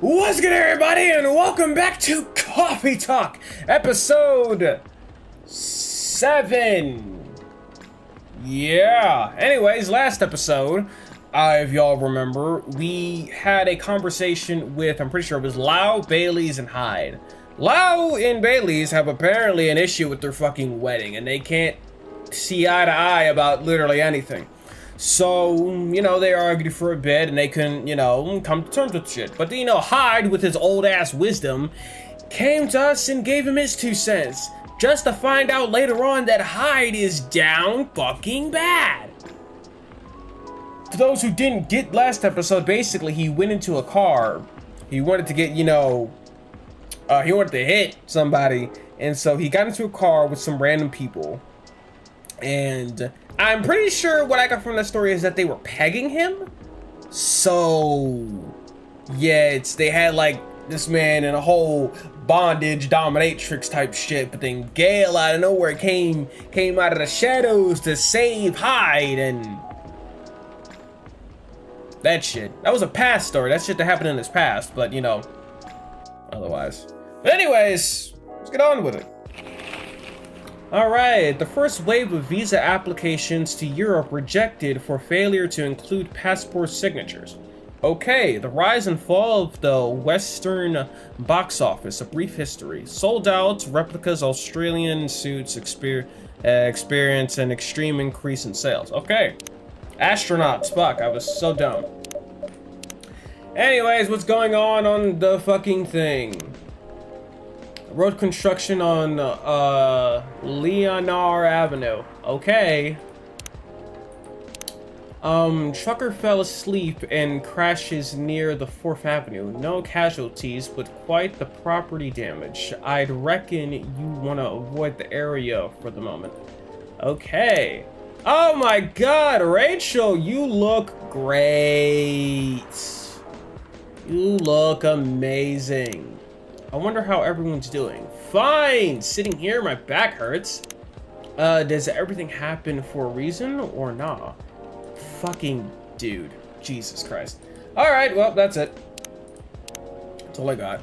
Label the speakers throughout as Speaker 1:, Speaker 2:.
Speaker 1: What's good, everybody, and welcome back to Coffee Talk, episode 7. Yeah. Anyways, last episode, if y'all remember, we had a conversation with, I'm pretty sure it was Lau, Bailey's, and Hyde. Lau and Bailey's have apparently an issue with their fucking wedding, and they can't see eye to eye about literally anything. So, they argued for a bit and they couldn't, come to terms with shit. But, Hyde, with his old ass wisdom, came to us and gave him his 2 cents. Just to find out later on that Hyde is down fucking bad. To those who didn't get last episode, basically, he went into a car. He wanted to get, he wanted to hit somebody. And so he got into a car with some random people. And I'm pretty sure what I got from that story is that they were pegging him. So, yeah, they had like this man in a whole bondage dominatrix type shit, but then Gale out of nowhere came out of the shadows to save Hyde and that shit. That was a past story. That shit that happened in his past, but otherwise. But anyways, let's get on with it. Alright, the first wave of visa applications to Europe rejected for failure to include passport signatures. Okay, the rise and fall of the Western box office, a brief history. Sold out, replicas, Australian suits experience an extreme increase in sales. Okay, astronauts, fuck, I was so dumb. Anyways, what's going on the fucking thing? Road construction on Leonard Avenue. Okay. Trucker fell asleep and crashes near the 4th Avenue. No casualties, but quite the property damage. I'd reckon you want to avoid the area for the moment. Okay. Oh my god, Rachel, you look great. You look amazing. I wonder how everyone's doing. Fine! Sitting here, my back hurts. Does everything happen for a reason or nah? Fucking dude. Jesus Christ. Alright, well, that's it. That's all I got.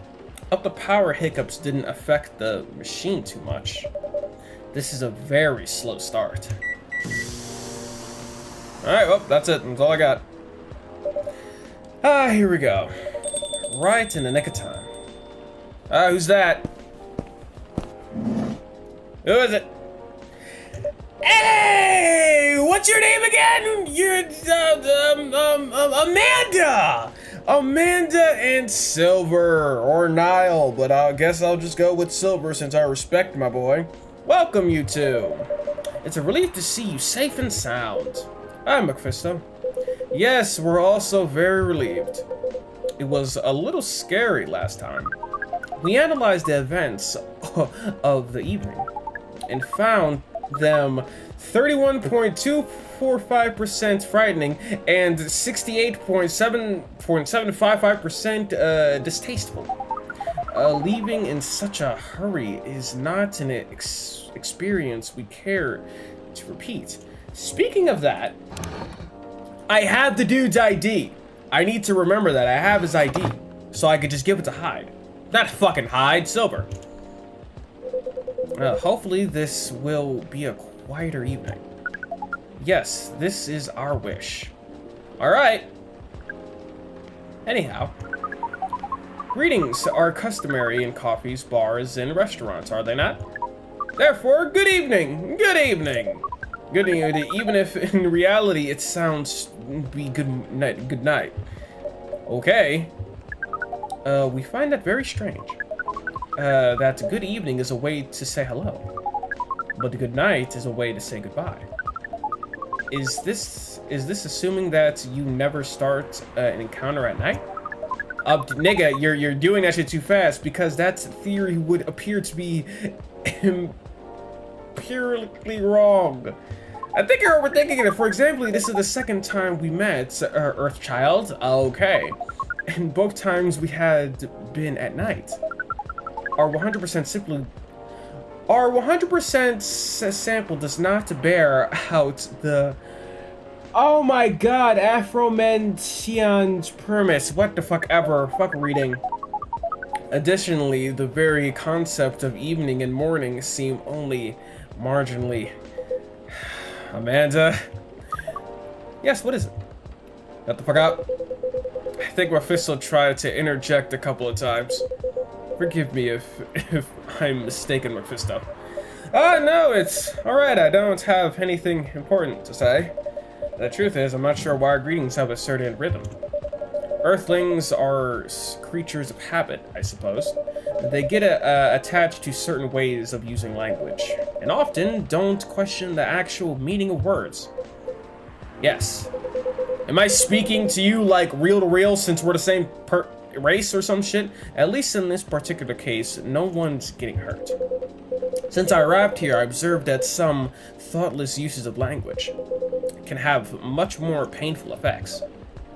Speaker 1: Hope the power hiccups didn't affect the machine too much. This is a very slow start. Alright, well, that's it. That's all I got. Here we go. Right in the nick of time. Who's that? Who is it? Hey! What's your name again? You're, Amanda! Amanda and Silver, or Nile, but I guess I'll just go with Silver since I respect my boy. Welcome, you two. It's a relief to see you safe and sound. I'm Mephisto. Yes, we're also very relieved. It was a little scary last time. We analyzed the events of the evening and found them 31.245% frightening and 68.755% distasteful. Leaving in such a hurry is not an experience we care to repeat. Speaking of that, I have the dude's ID. I need to remember that I have his ID so I could just give it to Hyde. Not fucking Hyde, Silver. Hopefully this will be a quieter evening. Yes, this is our wish. Alright. Anyhow. Greetings are customary in coffees, bars, and restaurants, are they not? Therefore, good evening! Good evening! Good evening, even if in reality it sounds be good night. Good night. Okay. We find that very strange. That good evening is a way to say hello, but the good night is a way to say goodbye. Is this assuming that you never start an encounter at night? Nigga, you're doing that shit too fast because that theory would appear to be empirically wrong. I think you're overthinking it. For example, this is the second time we met, Earthchild. Okay. And both times we had been at night. Our 100% sample does not bear out the Oh my god, Afromantians permis. What the fuck ever. Fuck reading. Additionally, the very concept of evening and morning seem only marginally. Amanda? Yes, what is it? Shut the fuck up. I think Mephisto tried to interject a couple of times. Forgive me if I'm mistaken, Mephisto. No, it's alright, I don't have anything important to say. The truth is, I'm not sure why our greetings have a certain rhythm. Earthlings are creatures of habit, I suppose. They get attached to certain ways of using language, and often don't question the actual meaning of words. Yes. Am I speaking to you like real to real since we're the same race or some shit? At least in this particular case, no one's getting hurt. Since I arrived here, I observed that some thoughtless uses of language can have much more painful effects.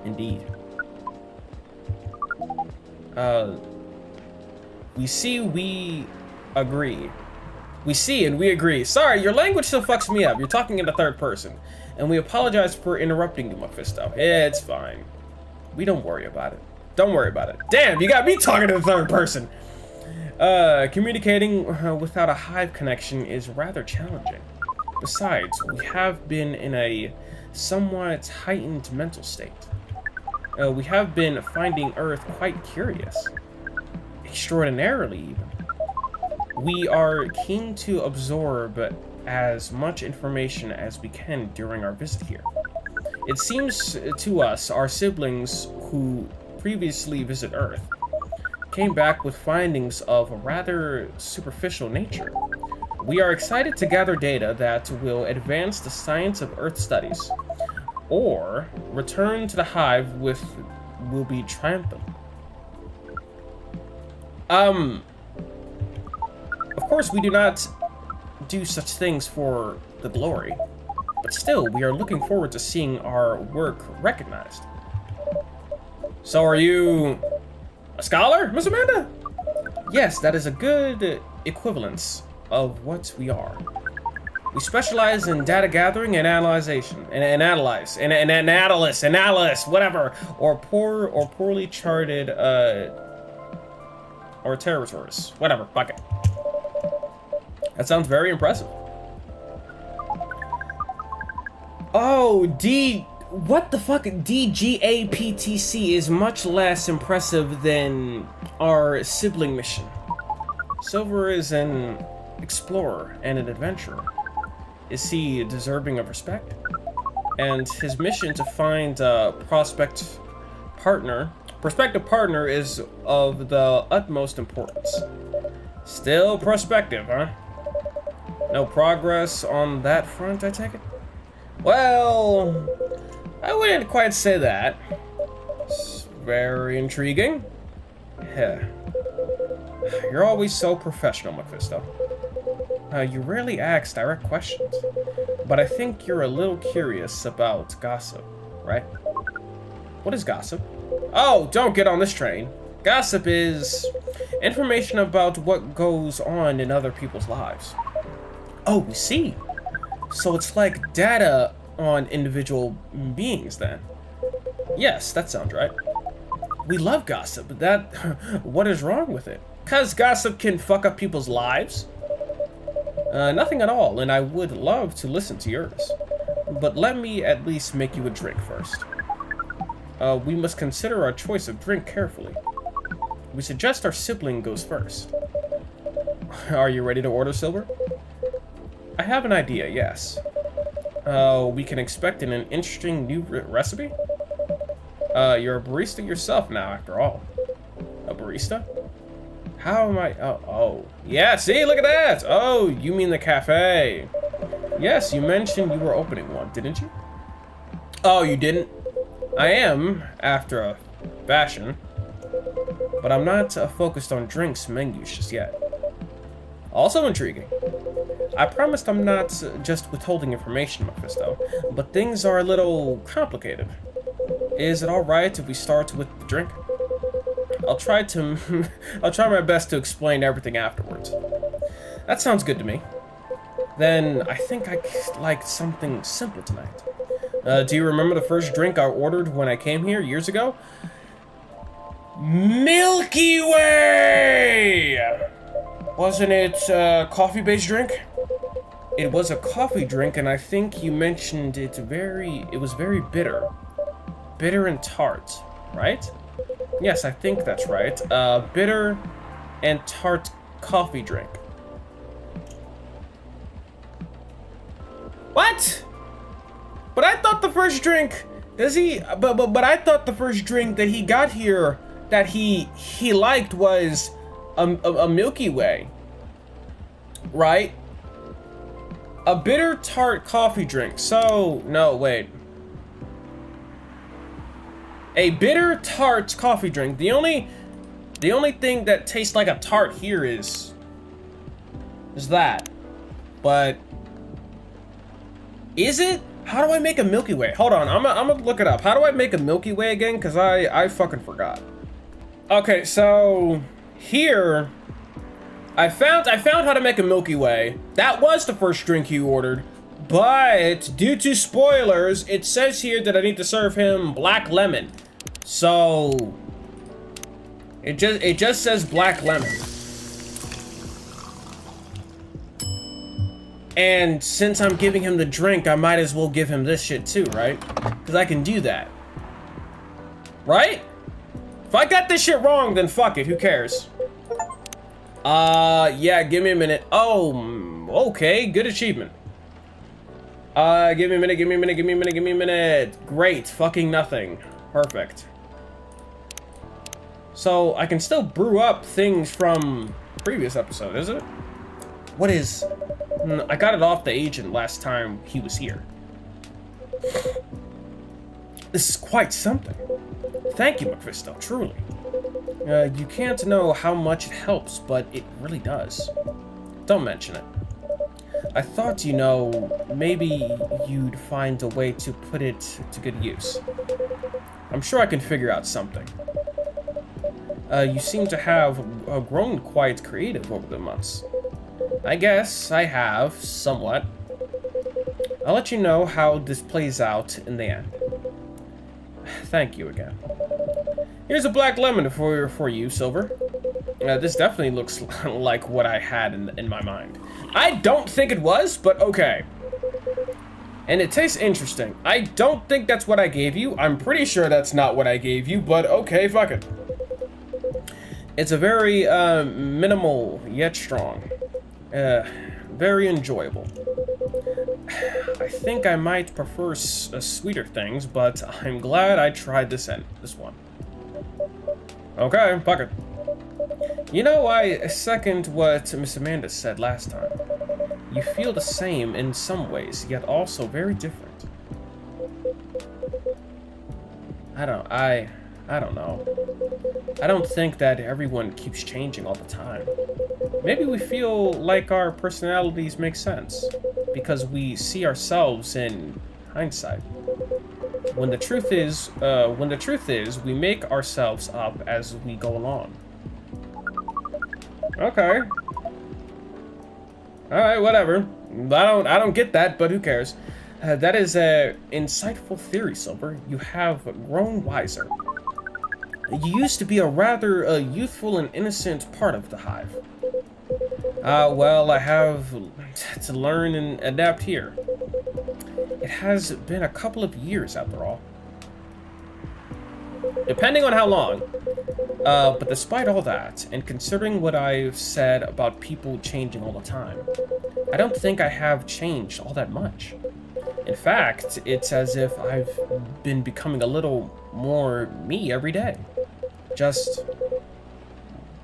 Speaker 1: Indeed. We agree. We see and we agree. Sorry, your language still fucks me up. You're talking in the third person. And we apologize for interrupting you, Mephisto. It's fine. We don't worry about it. Don't worry about it. Damn, you got me talking to the third person. Communicating without a hive connection is rather challenging. Besides, we have been in a somewhat heightened mental state. We have been finding Earth quite curious. Extraordinarily, even. We are keen to absorb as much information as we can during our visit here. It seems to us our siblings who previously visit Earth came back with findings of a rather superficial nature. We are excited to gather data that will advance the science of Earth studies, or return to the hive will be triumphant. Of course we do not do such things for the glory, but still we are looking forward to seeing our work recognized. So are you a scholar, Miss Amanda? Yes, that is a good equivalence of what we are. We specialize in data gathering and analysis, whatever, or poorly charted, or territories, whatever, fuck it. That sounds very impressive. Oh, what the fuck? DGAPTC is much less impressive than our sibling mission. Silver is an explorer and an adventurer. Is he deserving of respect? And his mission to find a prospective partner is of the utmost importance. Still prospective, huh? No progress on that front, I take it? Well, I wouldn't quite say that. It's very intriguing. Yeah. You're always so professional, Mephisto. You rarely ask direct questions, but I think you're a little curious about gossip, right? What is gossip? Oh, don't get on this train. Gossip is information about what goes on in other people's lives. Oh, we see. So it's like data on individual beings, then. Yes, that sounds right. We love gossip, but what is wrong with it? 'Cause gossip can fuck up people's lives? Nothing at all, and I would love to listen to yours. But let me at least make you a drink first. We must consider our choice of drink carefully. We suggest our sibling goes first. Are you ready to order, Silver? I have an idea, yes. We can expect an interesting new recipe? You're a barista yourself now, after all. A barista? How am I? Oh. Yeah, see, look at that! Oh, you mean the cafe. Yes, you mentioned you were opening one, didn't you? Oh, you didn't? I am, after a fashion. But I'm not focused on drinks menus just yet. Also intriguing. I promised I'm not just withholding information, Mephisto, but things are a little complicated. Is it alright if we start with the drink? I'll try my best to explain everything afterwards. That sounds good to me. Then I think I like something simple tonight. Do you remember the first drink I ordered when I came here years ago? Milky Way! Wasn't it a coffee-based drink? It was a coffee drink, and I think you mentioned it was very bitter. Bitter and tart, right? Yes, I think that's right. Bitter and tart coffee drink. What? But I thought the first drink, but I thought the first drink that he got here that he liked was a Milky Way, right? A bitter tart coffee drink. So, no, wait. A bitter tart coffee drink. The only thing that tastes like a tart here is that. But is it? How do I make a Milky Way? Hold on, I'm gonna look it up. How do I make a Milky Way again? Cause I fucking forgot. Okay, so here I found how to make a Milky Way. That was the first drink you ordered, but due to spoilers, it says here that I need to serve him black lemon. So it just says black lemon. And since I'm giving him the drink, I might as well give him this shit too, right? Because I can do that. Right? If I got this shit wrong, then fuck it, who cares? Yeah, give me a minute. Oh, okay, good achievement. Give me a minute, give me a minute, give me a minute, give me a minute. Great, fucking nothing. Perfect. So, I can still brew up things from previous episode, is it? What is... I got it off the agent last time he was here. This is quite something. Thank you, Mephisto, truly. You can't know how much it helps, but it really does. Don't mention it. I thought, you know, maybe you'd find a way to put it to good use. I'm sure I can figure out something. You seem to have grown quite creative over the months. I guess I have, somewhat. I'll let you know how this plays out in the end. Thank you again. Here's a black lemon for you, Silver. This definitely looks like what I had in my mind. I don't think it was, but okay. And it tastes interesting. I don't think that's what I gave you. I'm pretty sure that's not what I gave you, but okay, fuck it. It's a very minimal yet strong. Very enjoyable. I think I might prefer sweeter things, but I'm glad I tried this one. Okay, fuck it. You know, I second what Miss Amanda said last time. You feel the same in some ways, yet also very different. I don't know. I don't think that everyone keeps changing all the time. Maybe we feel like our personalities make sense because we see ourselves in hindsight. When the truth is, we make ourselves up as we go along. Okay. All right, whatever. I don't get that, but who cares? That is a insightful theory, Silver. You have grown wiser. You used to be a rather youthful and innocent part of the hive. Well, I have to learn and adapt here. It has been a couple of years, after all. Depending on how long. But despite all that, and considering what I've said about people changing all the time, I don't think I have changed all that much. In fact, it's as if I've been becoming a little more me every day. Just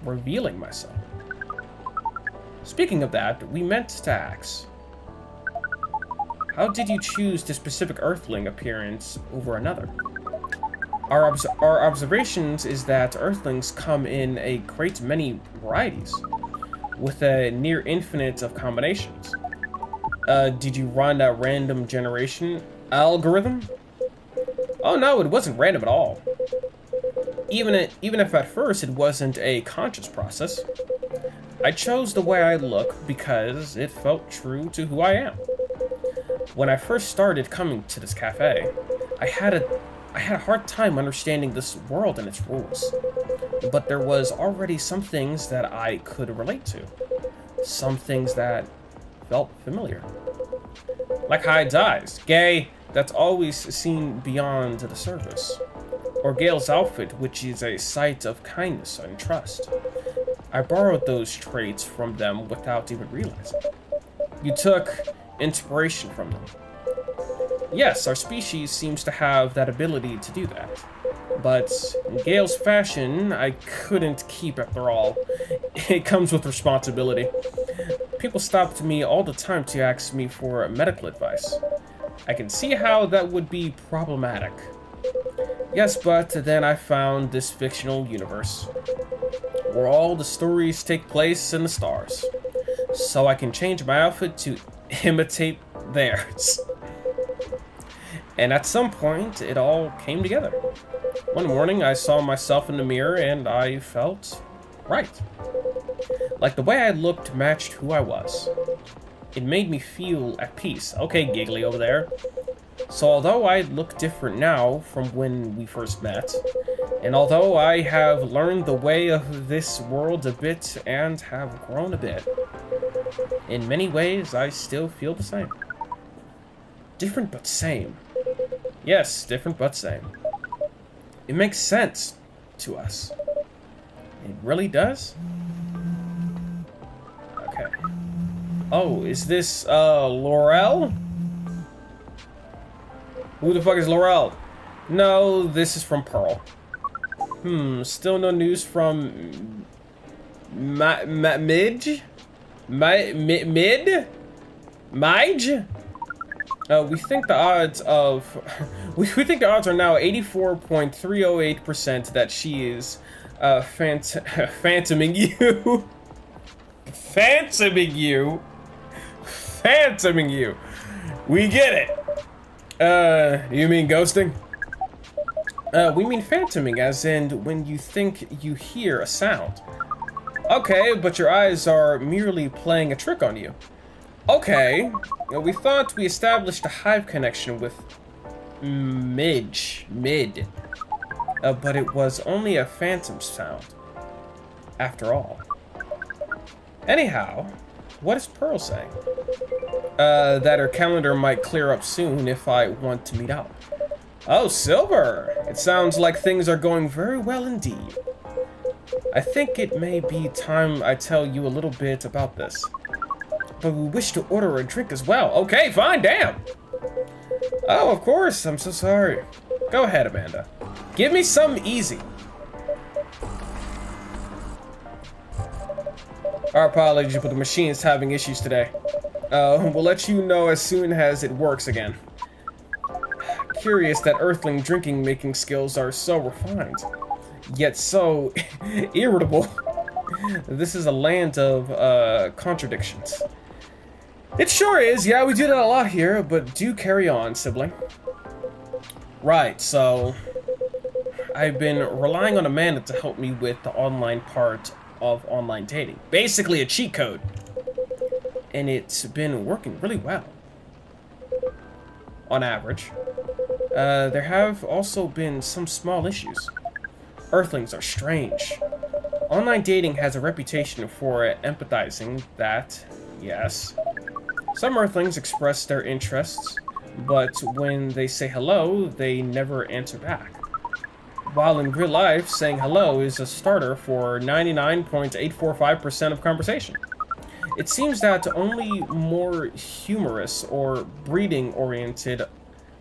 Speaker 1: revealing myself. Speaking of that, we meant to ask. How did you choose this specific Earthling appearance over another? Our observations is that Earthlings come in a great many varieties, with a near infinite of combinations. Did you run a random generation algorithm? Oh no, it wasn't random at all. Even if at first it wasn't a conscious process. I chose the way I look because it felt true to who I am. When I first started coming to this cafe, I had a hard time understanding this world and its rules. But there was already some things that I could relate to. Some things that felt familiar. Like Hyde's eyes, gay, that's always seen beyond the surface. Or Gale's outfit, which is a sight of kindness and trust. I borrowed those traits from them without even realizing. You took inspiration from them. Yes, our species seems to have that ability to do that. But in Gale's fashion, I couldn't keep after all. It comes with responsibility. People stopped me all the time to ask me for medical advice. I can see how that would be problematic. Yes, but then I found this fictional universe where all the stories take place in the stars. So I can change my outfit to imitate theirs. And at some point, it all came together. One morning, I saw myself in the mirror and I felt right. Like the way I looked matched who I was. It made me feel at peace. Okay, Giggly over there. So although I look different now from when we first met, and although I have learned the way of this world a bit and have grown a bit, in many ways I still feel the same. Different but same. Yes, different but same. It makes sense to us. It really does? Okay. Oh, is this, Laurel? Who the fuck is Laurel? No, this is from Pearl. Still no news from... Midge? Mid? Midge? We think the odds of... we think the odds are now 84.308% that she is, phantoming you. Phantoming you? Phantoming you. We get it. You mean ghosting? We mean phantoming, as in when you think you hear a sound. Okay, but your eyes are merely playing a trick on you. Okay, we thought we established a hive connection with Mid. But it was only a phantom sound, after all. Anyhow, what is Pearl saying? That her calendar might clear up soon if I want to meet up. Oh, Silver! It sounds like things are going very well indeed. I think it may be time I tell you a little bit about this. But we wish to order a drink as well. Okay, fine, damn! Oh, of course, I'm so sorry. Go ahead, Amanda. Give me some easy. Our apologies, but the machine is having issues today. We'll let you know as soon as it works again. Curious that Earthling drinking making skills are so refined, yet so irritable. This is a land of contradictions. It sure is, yeah, we do that a lot here, but do carry on, sibling. Right, so I've been relying on Amanda to help me with the online part of online dating. Basically a cheat code. And it's been working really well. On average. There have also been some small issues. Earthlings are strange. Online dating has a reputation for empathizing that, yes. Some Earthlings express their interests, but when they say hello, they never answer back. While in real life, saying hello is a starter for 99.845% of conversation. It seems that only more humorous or breeding-oriented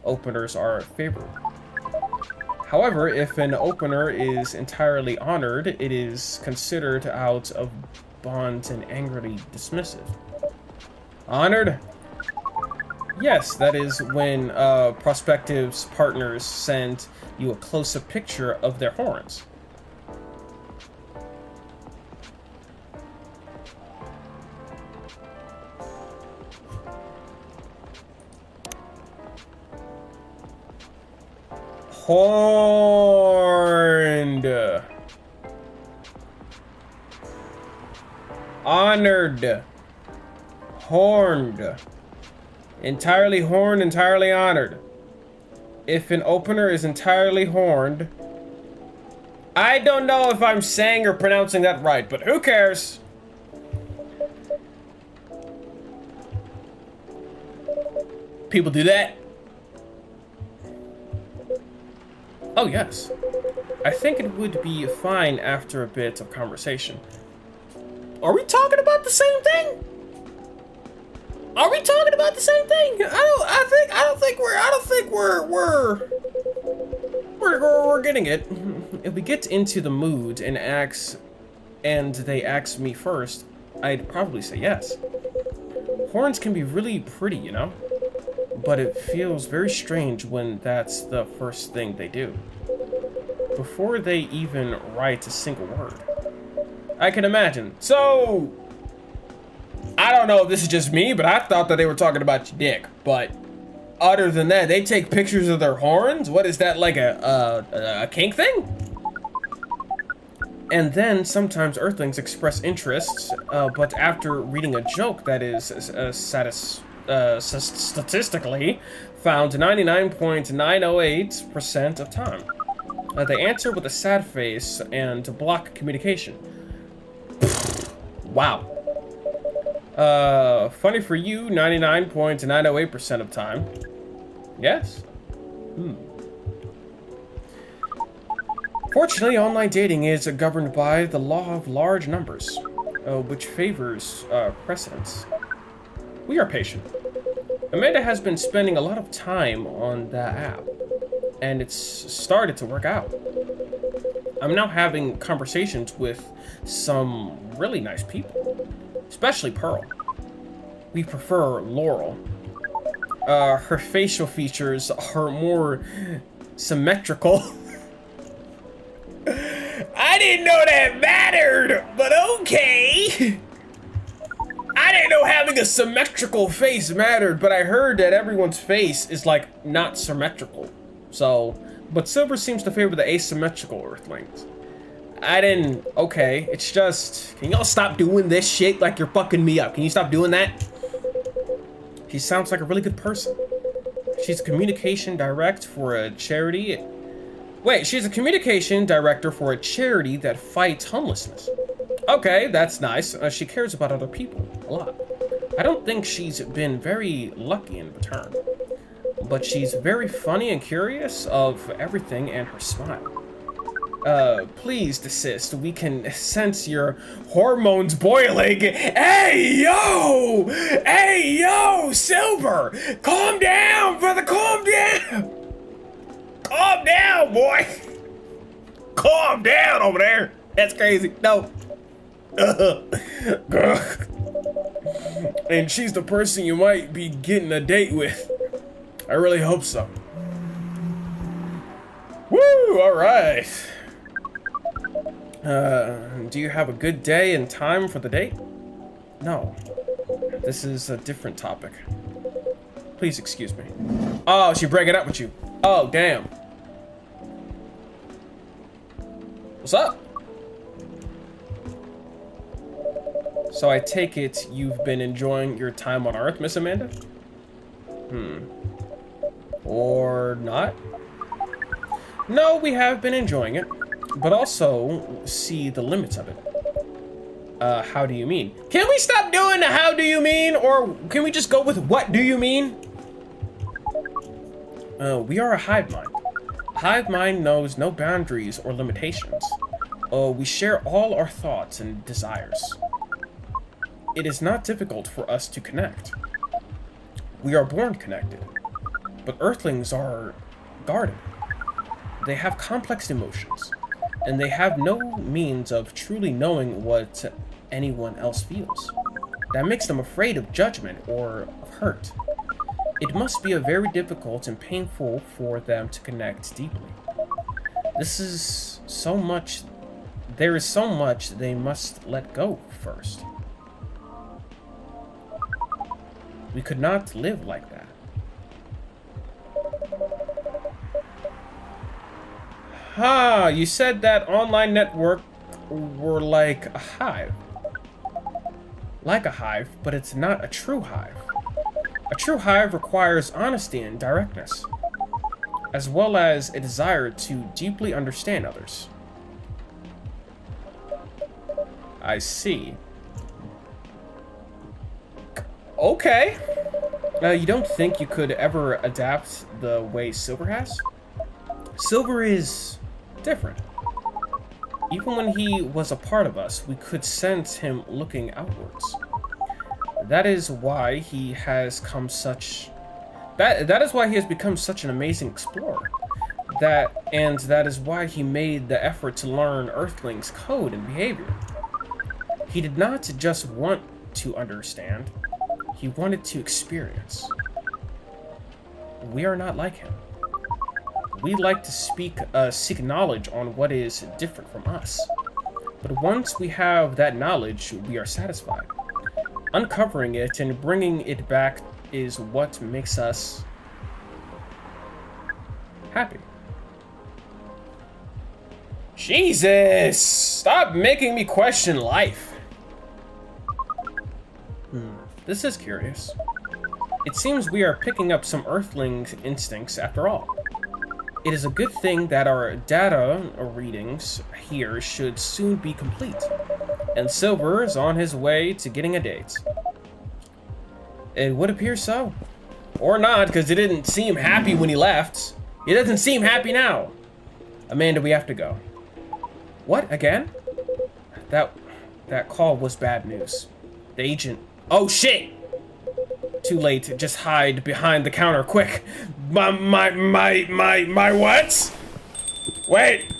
Speaker 1: openers are favored. However, if an opener is entirely honored, it is considered out of bounds and angrily dismissive. Honored? Yes, that is when prospective partners send you a close-up picture of their horns. Horned. Honored. Horned. Entirely horned, entirely honored. If an opener is entirely horned... I don't know if I'm saying or pronouncing that right, but who cares? People do that. Oh, yes. I think it would be fine after a bit of conversation. Are we talking about the same thing? Are we talking about the same thing? I don't think we're getting it. If we get into the mood and they ask me first, I'd probably say yes. Horns can be really pretty, you know? But it feels very strange when that's the first thing they do. Before they even write a single word. I can imagine. So, I don't know if this is just me, but I thought that they were talking about your dick. But other than that, they take pictures of their horns? What is that, like a kink thing? And then sometimes Earthlings express interests, but after reading a joke that is statistically found 99.908% of time. They answer with a sad face and block communication. Wow. Funny for you, 99.908% of time. Yes. Fortunately, online dating is governed by the law of large numbers, which favors precedence. We are patient. Amanda has been spending a lot of time on that app, and it's started to work out. I'm now having conversations with some really nice people, especially Pearl. We prefer Laurel. Her facial features are more symmetrical. I didn't know that mattered, but okay. I didn't know having a symmetrical face mattered, but I heard that everyone's face is, like, not symmetrical. So, but Silver seems to favor the asymmetrical Earthlings. I didn't, okay, it's just, can y'all stop doing this shit like you're fucking me up? Can you stop doing that? She sounds like a really good person. She's a communication director for a charity. Wait, she's a communication director for a charity that fights homelessness. Okay, that's nice. She cares about other people a lot. I don't think she's been very lucky in return. But she's very funny and curious of everything, and her smile. Please desist. We can sense your hormones boiling. Hey, yo! Hey, yo, Silver! Calm down, brother, calm down! Calm down, boy! Calm down over there! That's crazy. No. And she's the person you might be getting a date with. I really hope so. Woo! Alright. Do you have a good day and time for the date? No. This is a different topic. Please excuse me. Oh, she breaking up with you. Oh, damn. What's up? So I take it you've been enjoying your time on Earth, Miss Amanda? Or not? No, we have been enjoying it, but also see the limits of it. How do you mean? Can we stop doing the how do you mean, or can we just go with what do you mean? We are a hive mind. Hive mind knows no boundaries or limitations. We share all our thoughts and desires. It is not difficult for us to connect. We are born connected, but Earthlings are guarded. They have complex emotions, and they have no means of truly knowing what anyone else feels. That makes them afraid of judgment or of hurt. It must be very difficult and painful for them to connect deeply. There is so much they must let go first. We could not live like that. You said that online network were like a hive. Like a hive, but it's not a true hive. A true hive requires honesty and directness, as well as a desire to deeply understand others. I see. Okay. You don't think you could ever adapt the way Silver has? Silver is different. Even when he was a part of us, we could sense him looking outwards. That is why he has come such... That is why he has become such an amazing explorer. That is why he made the effort to learn Earthlings' code and behavior. He did not just want to understand, he wanted to experience. We are not like him. We like to seek knowledge on what is different from us. But once we have that knowledge, we are satisfied. Uncovering it and bringing it back is what makes us happy. Jesus! Stop making me question life. This is curious. It seems we are picking up some Earthling instincts after all. It is a good thing that our data readings here should soon be complete, and Silver is on his way to getting a date. It would appear so. Or not, because he didn't seem happy when he left. He doesn't seem happy now. Amanda, we have to go. What, again? That call was bad news. The agent... Oh, shit! Too late. Just hide behind the counter, quick. My what? Wait!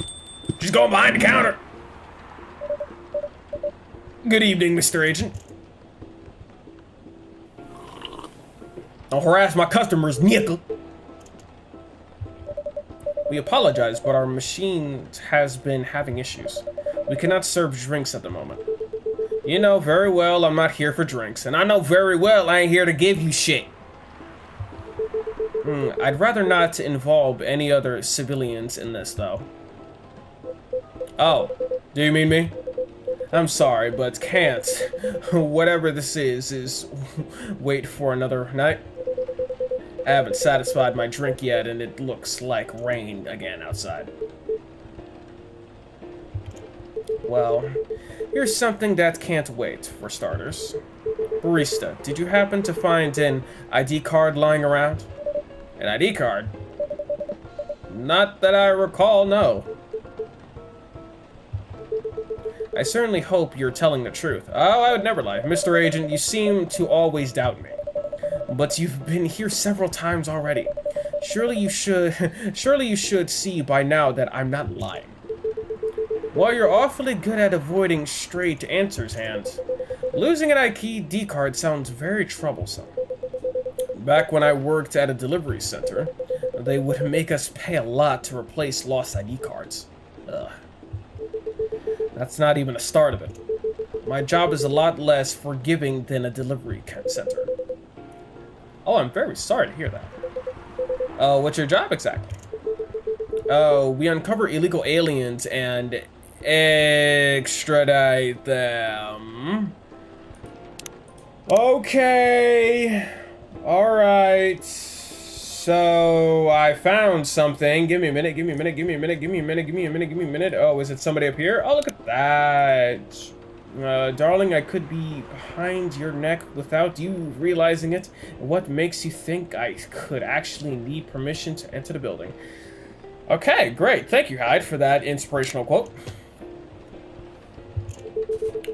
Speaker 1: She's going behind the counter. Good evening, Mr. Agent. Don't harass my customers, nickel. We apologize, but our machine has been having issues. We cannot serve drinks at the moment. You know very well I'm not here for drinks, and I know very well I ain't here to give you shit. I'd rather not involve any other civilians in this, though. Oh, do you mean me? I'm sorry, but can't. Whatever this is wait for another night. I haven't satisfied my drink yet, and it looks like rain again outside. Well, here's something that can't wait, for starters. Barista, did you happen to find an ID card lying around? An ID card? Not that I recall, no. I certainly hope you're telling the truth. Oh, I would never lie. Mr. Agent, you seem to always doubt me. But you've been here several times already. Surely you should see by now that I'm not lying. While you're awfully good at avoiding straight answers, Hans, losing an ID card sounds very troublesome. Back when I worked at a delivery center, they would make us pay a lot to replace lost ID cards. Ugh. That's not even a start of it. My job is a lot less forgiving than a delivery center. Oh, I'm very sorry to hear that. What's your job exactly? Oh, we uncover illegal aliens and extradite them. Okay. Alright. So, I found something. Give me a minute, give me a minute, give me a minute, give me a minute, give me a minute, give me a minute. Oh, is it somebody up here? Oh, look at that. Darling, I could be behind your neck without you realizing it. What makes you think I could actually need permission to enter the building? Okay, great. Thank you, Hyde, for that inspirational quote.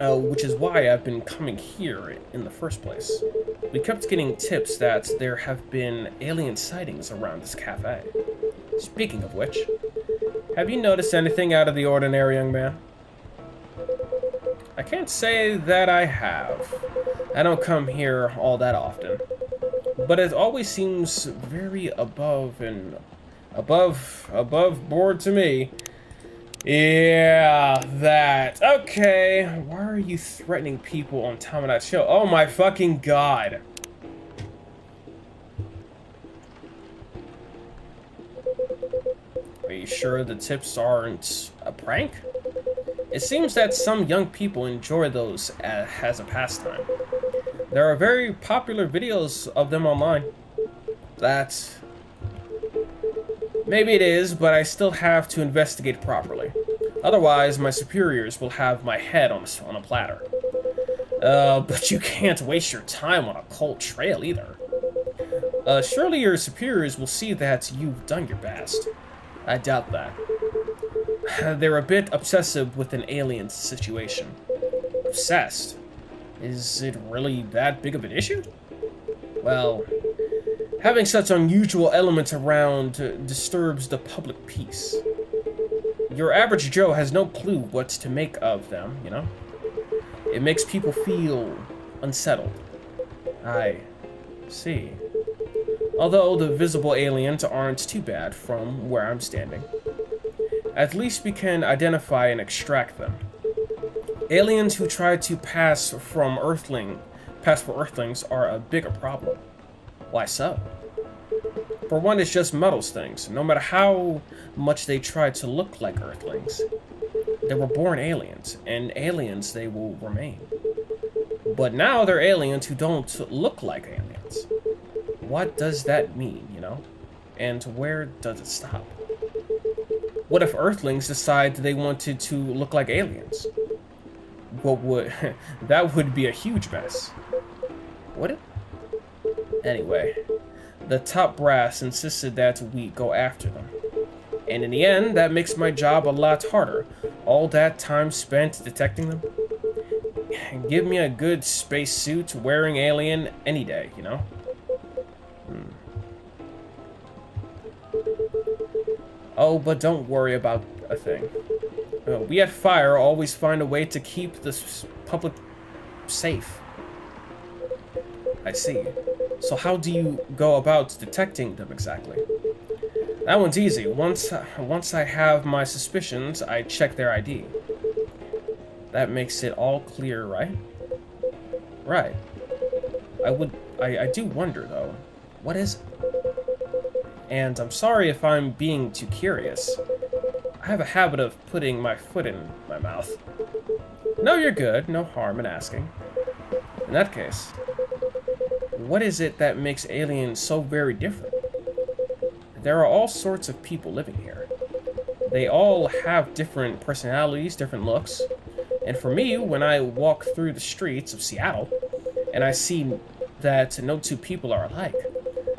Speaker 1: Which is why I've been coming here in the first place. We kept getting tips that there have been alien sightings around this cafe. Speaking of which, have you noticed anything out of the ordinary, young man? I can't say that I have. I don't come here all that often. But it always seems very above board to me. Yeah, that. Okay, why are you threatening people on time of that show? Oh my fucking god. Are you sure the tips aren't a prank? It seems that some young people enjoy those as a pastime. There are very popular videos of them online. That's... Maybe it is, but I still have to investigate properly. Otherwise, my superiors will have my head on a platter. But you can't waste your time on a cold trail either. Surely your superiors will see that you've done your best. I doubt that. They're a bit obsessive with an alien situation. Obsessed? Is it really that big of an issue? Well, having such unusual elements around disturbs the public peace. Your average Joe has no clue what to make of them, you know? It makes people feel unsettled. I see. Although the visible aliens aren't too bad from where I'm standing. At least we can identify and extract them. Aliens who try to pass for Earthlings are a bigger problem. Why so? For one, it's just muddles things. No matter how much they try to look like Earthlings, they were born aliens, and aliens they will remain. But now they're aliens who don't look like aliens. What does that mean, you know? And where does it stop? What if Earthlings decide they wanted to look like aliens? What would... that would be a huge mess. Would it? Anyway, the top brass insisted that we go after them. And in the end, that makes my job a lot harder. All that time spent detecting them. Give me a good spacesuit wearing alien any day, you know? Oh, but don't worry about a thing. We at Fire always find a way to keep the public safe. I see. So how do you go about detecting them exactly? That one's easy. Once I have my suspicions, I check their ID. That makes it all clear, right? Right. I do wonder, though. What is it? And I'm sorry if I'm being too curious. I have a habit of putting my foot in my mouth. No, you're good. No harm in asking. In that case, what is it that makes aliens so very different? There are all sorts of people living here. They all have different personalities, different looks. And for me, when I walk through the streets of Seattle, and I see that no two people are alike,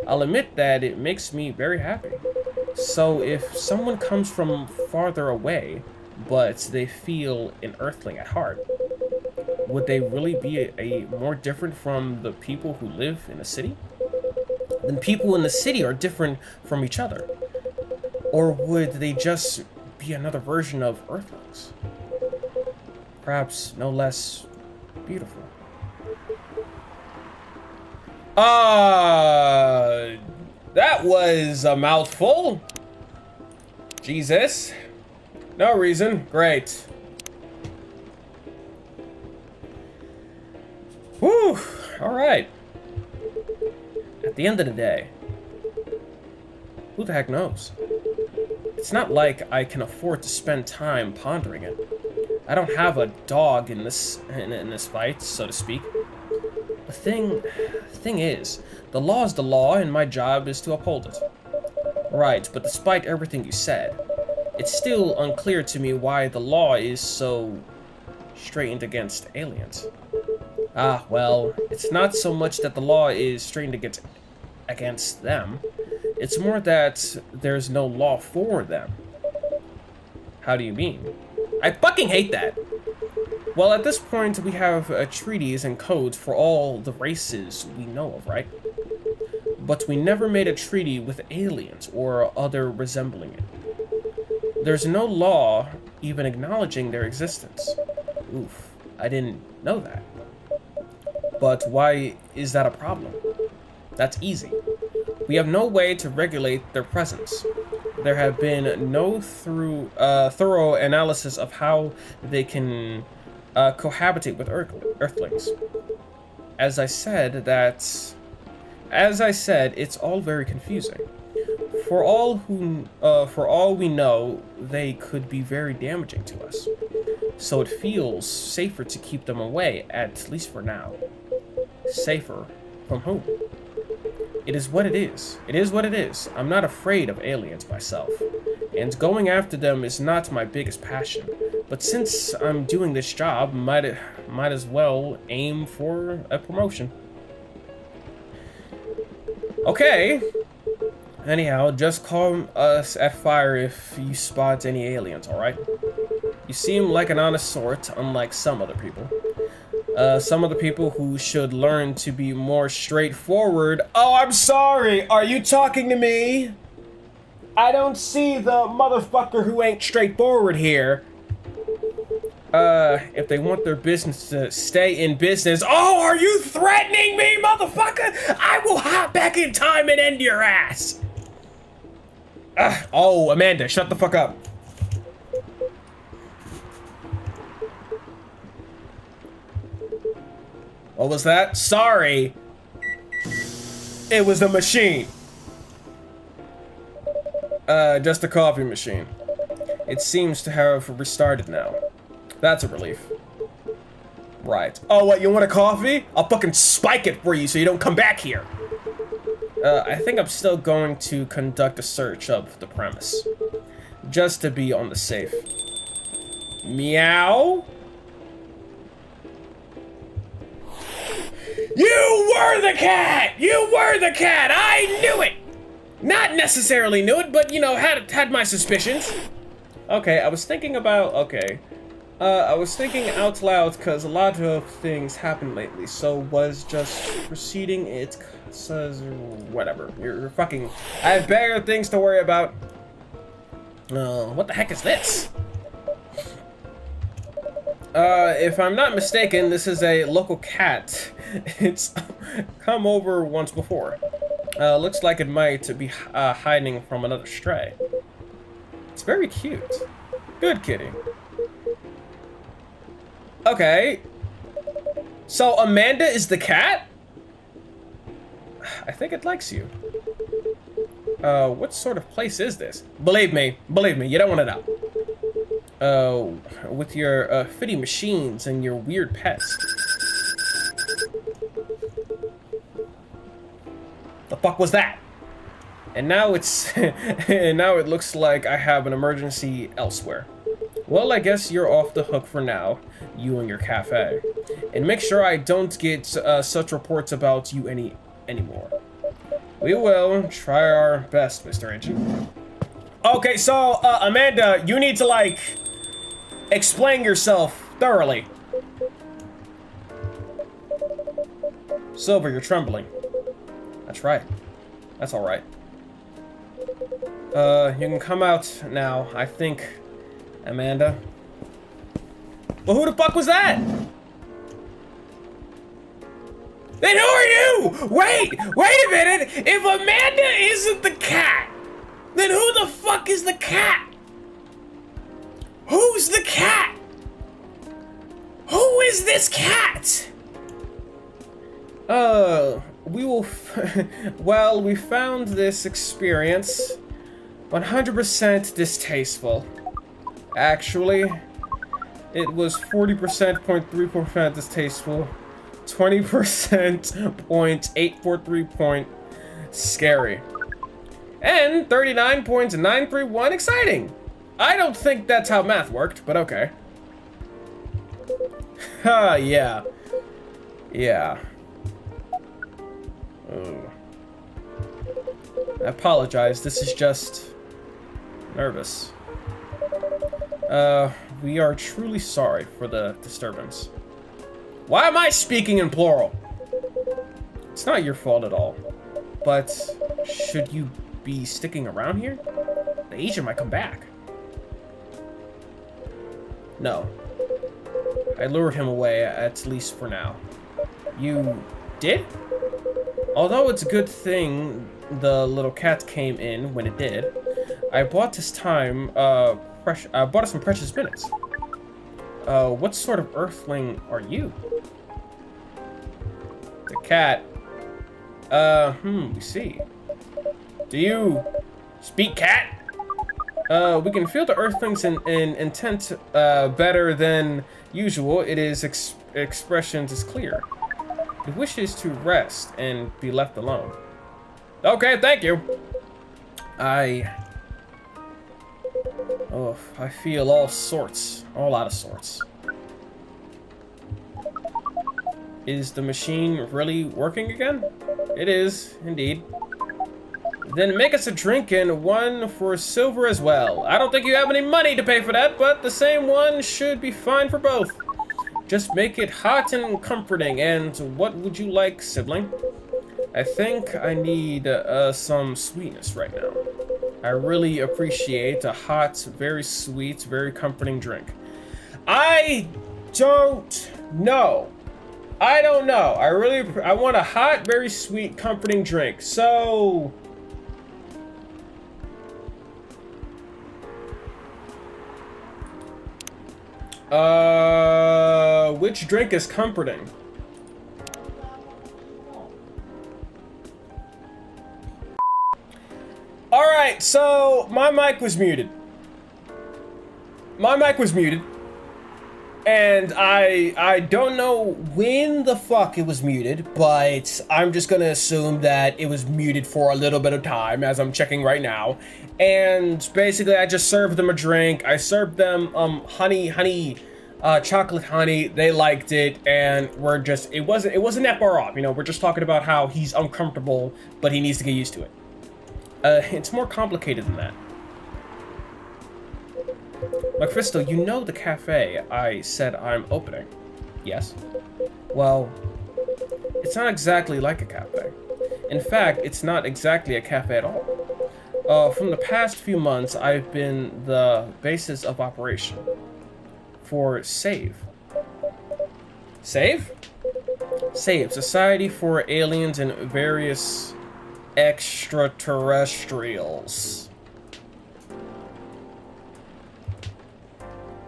Speaker 1: I'll admit that it makes me very happy. So if someone comes from farther away, but they feel an Earthling at heart, would they really be a more different from the people who live in the city? Then people in the city are different from each other. Or would they just be another version of Earthlings? Perhaps no less beautiful. That was a mouthful. Jesus. No reason. Great. Whew. Alright. At the end of the day, who the heck knows? It's not like I can afford to spend time pondering it. I don't have a dog in this fight, so to speak. The thing is, the law is the law, and my job is to uphold it. Right, but despite everything you said, it's still unclear to me why the law is so straightened against aliens. Ah, well, it's not so much that the law is straightened against them. It's more that there's no law for them. How do you mean? I fucking hate that! Well, at this point, we have treaties and codes for all the races we know of, right? But we never made a treaty with aliens or other resembling it. There's no law even acknowledging their existence. Oof, I didn't know that. But why is that a problem? That's easy. We have no way to regulate their presence. There have been no thorough analysis of how they can cohabitate with Earthlings. As I said, it's all very confusing. For all we know, they could be very damaging to us. So it feels safer to keep them away, at least for now. Safer from whom? It is what it is. It is what it is. I'm not afraid of aliens myself. And going after them is not my biggest passion. But since I'm doing this job, might as well aim for a promotion. Okay. Anyhow, just call us at fire if you spot any aliens, alright? You seem like an honest sort, unlike some other people. Some other people who should learn to be more straightforward. Oh, I'm sorry! Are you talking to me? I don't see the motherfucker who ain't straightforward here. If they want their business to stay in business. Oh, are you threatening me, motherfucker? I will hop back in time and end your ass. Oh, Amanda, shut the fuck up. What was that? Sorry. It was the machine. Just a coffee machine. It seems to have restarted now. That's a relief. Right. Oh, what, you want a coffee? I'll fucking spike it for you so you don't come back here. I think I'm still going to conduct a search of the premise. Just to be on the safe. Meow? You were the cat! You were the cat! I knew it! Not necessarily knew it, but, you know, had my suspicions. Okay, I was thinking about, okay. I was thinking out loud because a lot of things happened lately, so was just proceeding it says whatever. You're fucking... I have bigger things to worry about. What the heck is this? If I'm not mistaken, this is a local cat. It's come over once before. Looks like it might be hiding from another stray. It's very cute. Good kitty. Okay. So Amanda is the cat? I think it likes you. What sort of place is this? Believe me, you don't want to know. With your fitty machines and your weird pets. The fuck was that? And now it's and now it looks like I have an emergency elsewhere. Well, I guess you're off the hook for now, you and your cafe. And make sure I don't get such reports about you anymore. We will try our best, Mr. Agent. Okay, so Amanda, you need to like explain yourself thoroughly. Silver, you're trembling. That's right. That's all right. You can come out now, I think, Amanda. Well, who the fuck was that? Then who are you? Wait a minute. If Amanda isn't the cat, then who the fuck is the cat? Who's the cat? Who is this cat? Well, we found this experience 100% distasteful. Actually, it was 40.3% distasteful, 20.843 scary, and 39.931 exciting. I don't think that's how math worked, but okay. Yeah. Yeah. Ooh. I apologize, this is just nervous. We are truly sorry for the disturbance. Why am I speaking in plural? It's not your fault at all. But should you be sticking around here? The agent might come back. No. I lured him away, at least for now. You did? Although it's a good thing the little cat came in when it did, I bought us time, I bought us some precious minutes. What sort of earthling are you? The cat. We see. Do you speak cat? We can feel the earthlings in intent better than usual. It is expressions is clear. It wishes to rest and be left alone. Okay, thank you. Oh, I feel all out of sorts. Is the machine really working again? It is, indeed. Then make us a drink and one for silver as well. I don't think you have any money to pay for that, but the same one should be fine for both. Just make it hot and comforting. And what would you like, sibling? I think I need some sweetness right now. I really appreciate a hot, very sweet, very comforting drink. I don't know. I don't know. I want a hot, very sweet, comforting drink. So... which drink is comforting? Alright, so my mic was muted. And I don't know when the fuck it was muted, but I'm just gonna assume that it was muted for a little bit of time, as I'm checking right now. And basically, I just served them a drink. I served them chocolate honey. They liked it, and it wasn't that far off. You know, we're just talking about how he's uncomfortable, but he needs to get used to it. It's more complicated than that. Mephisto, you know the cafe I said I'm opening? Yes. Well, it's not exactly like a cafe. In fact, it's not exactly a cafe at all. From the past few months, I've been the basis of operation for SAVE. SAVE? SAVE, Society for Aliens and Various Extraterrestrials.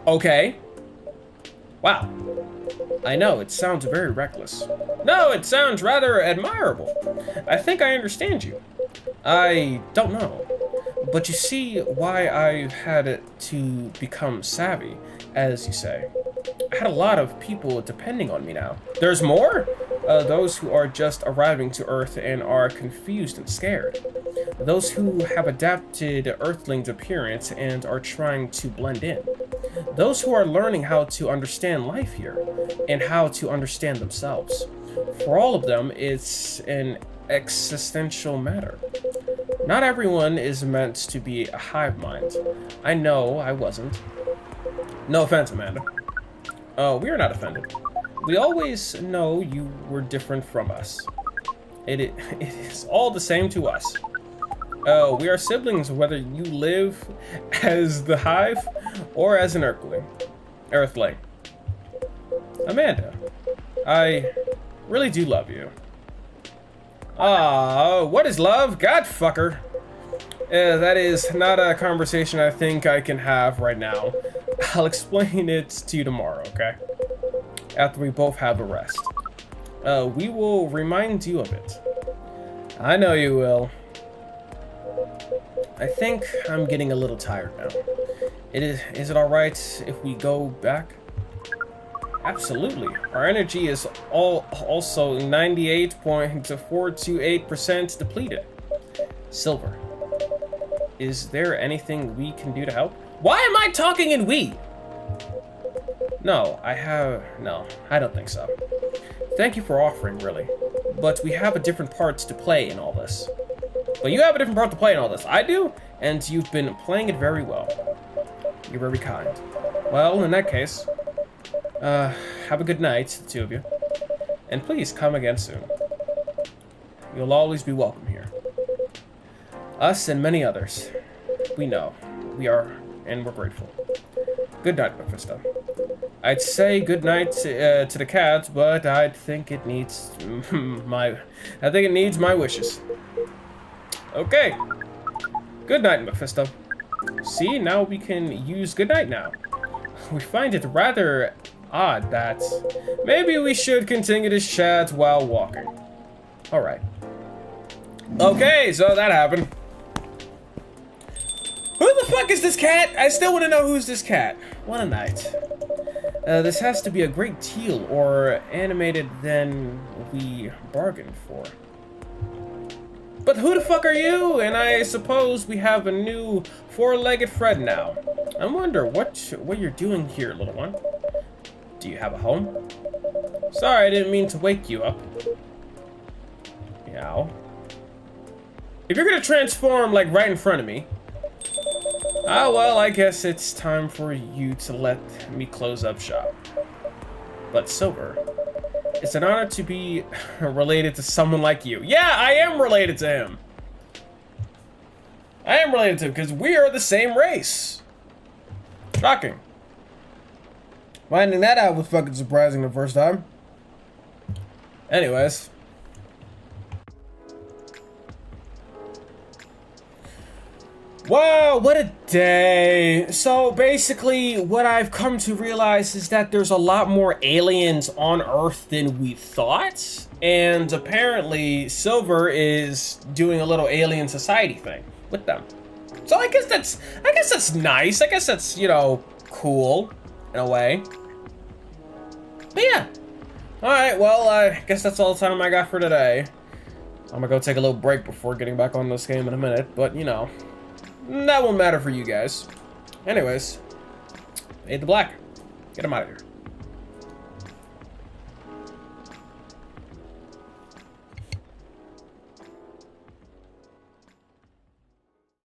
Speaker 1: Okay. Wow. I know, it sounds very reckless. No, it sounds rather admirable. I think I understand you. I don't know. But you see why I've had to become savvy, as you say. I had a lot of people depending on me now. There's more? Those who are just arriving to Earth and are confused and scared. Those who have adapted Earthling's appearance and are trying to blend in. Those who are learning how to understand life here and how to understand themselves. For all of them, it's an existential matter. Not everyone is meant to be a hive mind. I know I wasn't. No offense, Amanda. We are not offended. We always know you were different from us. It is all the same to us. We are siblings whether you live as the hive or as an Earthling. Amanda, I really do love you. What is love? God fucker. That is not a conversation I think I can have right now. I'll explain it to you tomorrow, okay? After we both have a rest. We will remind you of it. I know you will. I think I'm getting a little tired now. Is it alright if we go back? Absolutely. Our energy is also 98.428% depleted. Silver. Is there anything we can do to help? Why am I talking in we? No, I don't think so. Thank you for offering, really. But we have a different parts to play in all this. But you have a different part to play in all this. I do, and you've been playing it very well. You're very kind. Well, in that case, have a good night, the two of you. And please come again soon. You'll always be welcome here. Us and many others. We know. We are, and we're grateful. Good night, Mephisto. I'd say good night to the cat, but I think it needs my wishes. Okay. Good night, Mephisto. See, now we can use good night now. We find it rather odd that maybe we should continue this chat while walking. Alright. Okay, so that happened. Who the fuck is this cat? I still want to know who's this cat. What a night. This has to be a great deal or animated than we bargained for. But who the fuck are you? And I suppose we have a new four-legged friend now. I wonder what you're doing here, little one. Do you have a home? Sorry, I didn't mean to wake you up. Meow. If you're gonna transform, like, right in front of me. Ah, well, I guess it's time for you to let me close up shop. But Silver, it's an honor to be related to someone like you. Yeah, I am related to him. I am related to him because we are the same race. Shocking. Finding that out was fucking surprising the first time. Anyways. Wow, what a day. So basically, what I've come to realize is that there's a lot more aliens on Earth than we thought. And apparently, Silver is doing a little alien society thing with them. So I guess that's nice. I guess that's, you know, cool in a way. But yeah. Alright, well, I guess that's all the time I got for today. I'm gonna go take a little break before getting back on this game in a minute, but you know. That won't matter for you guys. Anyways, Fade to Black. Get him out of here.